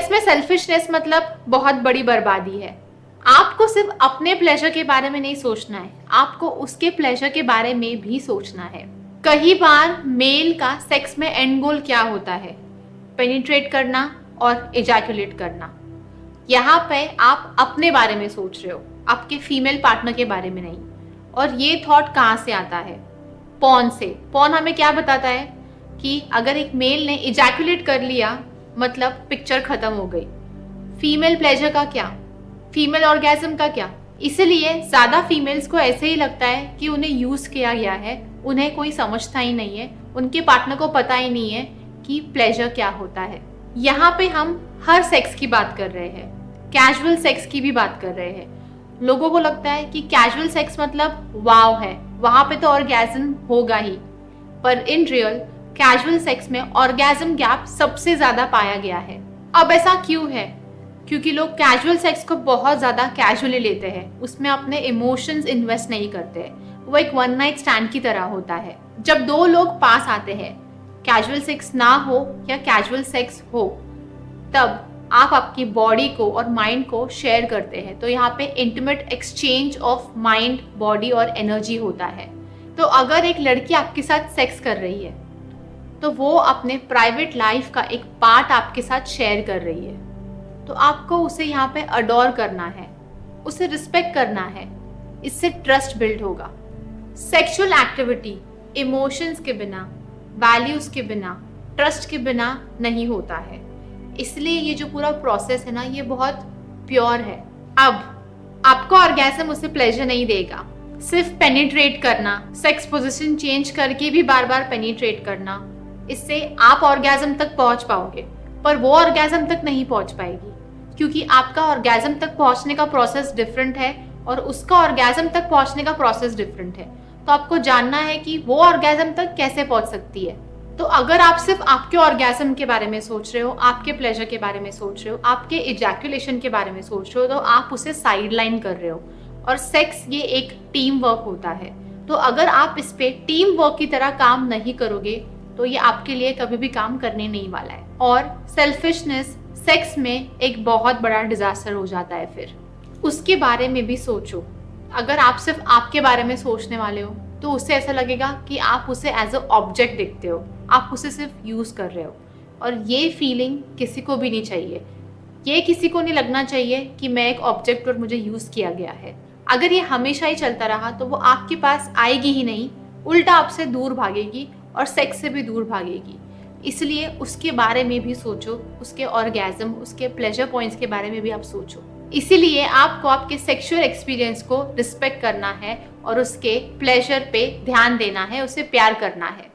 Sex में selfishness मतलब बहुत बड़ी बर्बादी है। आपको सिर्फ अपने प्लेजर के बारे में नहीं सोचना है, आपको उसके प्लेजर के बारे में भी सोचना है। कई बार मेल का सेक्स में एंड गोल क्या होता है? पेनिट्रेट करना और इजैकुलेट करना। यहाँ पे आप अपने बारे में सोच रहे हो, आपके फीमेल पार्टनर के बारे में नहीं। और ये थॉट कहाँ से आता है? पॉर्न से। पॉर्न हमें क्या बताता है कि अगर एक मेल ने इजैकुलेट कर लिया मतलब पिक्चर खत्म हो गई। फीमेल प्लेजर का क्या, फीमेल ऑर्गेज्म का क्या? इसलिए ज्यादा फीमेल्स को ऐसे ही लगता है कि उन्हें यूज किया गया है, उन्हें कोई समझता ही नहीं है, उनके पार्टनर को पता ही नहीं है कि प्लेजर क्या होता है। यहाँ पे हम हर सेक्स की बात कर रहे हैं, कैजुअल सेक्स की भी बात कर रहे हैं। लोगों को लगता है कि कैजुअल सेक्स मतलब वाव है, वहां पे तो ऑर्गेज्म होगा ही, पर इन रियल कैजुअल सेक्स में ऑर्गेज्म गैप सबसे ज्यादा पाया गया है। अब ऐसा क्यों है? क्योंकि लोग कैजुअल सेक्स को बहुत ज्यादा कैजुअली लेते हैं, उसमें अपने इमोशंस इन्वेस्ट नहीं करते हैं। वो एक वन नाइट स्टैंड की तरह होता है। जब दो लोग पास आते हैं, कैजुअल सेक्स ना हो या कैजुअल सेक्स हो, तब आप आपकी बॉडी को और माइंड को शेयर करते हैं। तो यहाँ पे intimate exchange of mind, body और एनर्जी होता है। तो अगर एक लड़की आपके साथ सेक्स कर रही है तो वो अपने प्राइवेट लाइफ का एक पार्ट आपके साथ शेयर कर रही है। तो आपको उसे यहाँ पे अडोर करना है, उसे रिस्पेक्ट करना है, इससे ट्रस्ट बिल्ड होगा। सेक्सुअल एक्टिविटी इमोशंस के बिना, वैल्यूज के बिना, ट्रस्ट के बिना नहीं होता है। इसलिए ये जो पूरा प्रोसेस है ना, ये बहुत प्योर है। अब आपको ऑर्गेज्म उससे प्लेजर नहीं देगा। सिर्फ पेनिट्रेट करना, सेक्स पोजीशन चेंज करके भी बार बार पेनिट्रेट करना, इससे आप ऑर्गेज्म तक पहुंच पाओगे, पर वो ऑर्गेज्म तक नहीं पहुंच पाएगी, क्योंकि आपका ऑर्गेज्म तक पहुंचने का प्रोसेस डिफरेंट है और उसका ऑर्गेज्म तक पहुंचने का प्रोसेस डिफरेंट है। तो आपको जानना है कि वो ऑर्गेज्म तक कैसे पहुंच सकती है। तो अगर आप सिर्फ आपके ऑर्गेज्म के बारे में सोच रहे हो, आपके प्लेजर के बारे में सोच रहे हो, आपके इजैकुलेशन के बारे में सोच रहे हो, तो आप उसे साइडलाइन कर रहे हो। और सेक्स ये एक टीम वर्क होता है। तो अगर आप इस पे टीम वर्क की तरह काम नहीं करोगे तो ये आपके लिए कभी भी काम करने नहीं वाला है। और सेल्फिशनेस सेक्स में एक बहुत बड़ा डिजास्टर हो जाता है। फिर उसके बारे में भी सोचो। अगर आप सिर्फ आपके बारे में सोचने वाले हो तो उससे ऐसा लगेगा कि आप उसे एज अ ऑब्जेक्ट देखते हो, आप उसे सिर्फ यूज कर रहे हो। और ये फीलिंग किसी को भी नहीं चाहिए। ये किसी को नहीं लगना चाहिए कि मैं एक ऑब्जेक्ट और मुझे यूज किया गया है। अगर ये हमेशा ही चलता रहा तो वो आपके पास आएगी ही नहीं, उल्टा आपसे दूर भागेगी और सेक्स से भी दूर भागेगी। इसलिए उसके बारे में भी सोचो, उसके ऑर्गेज्म, उसके प्लेजर पॉइंट्स के बारे में भी आप सोचो। इसीलिए आपको आपके सेक्सुअल एक्सपीरियंस को रिस्पेक्ट करना है और उसके प्लेजर पे ध्यान देना है, उसे प्यार करना है।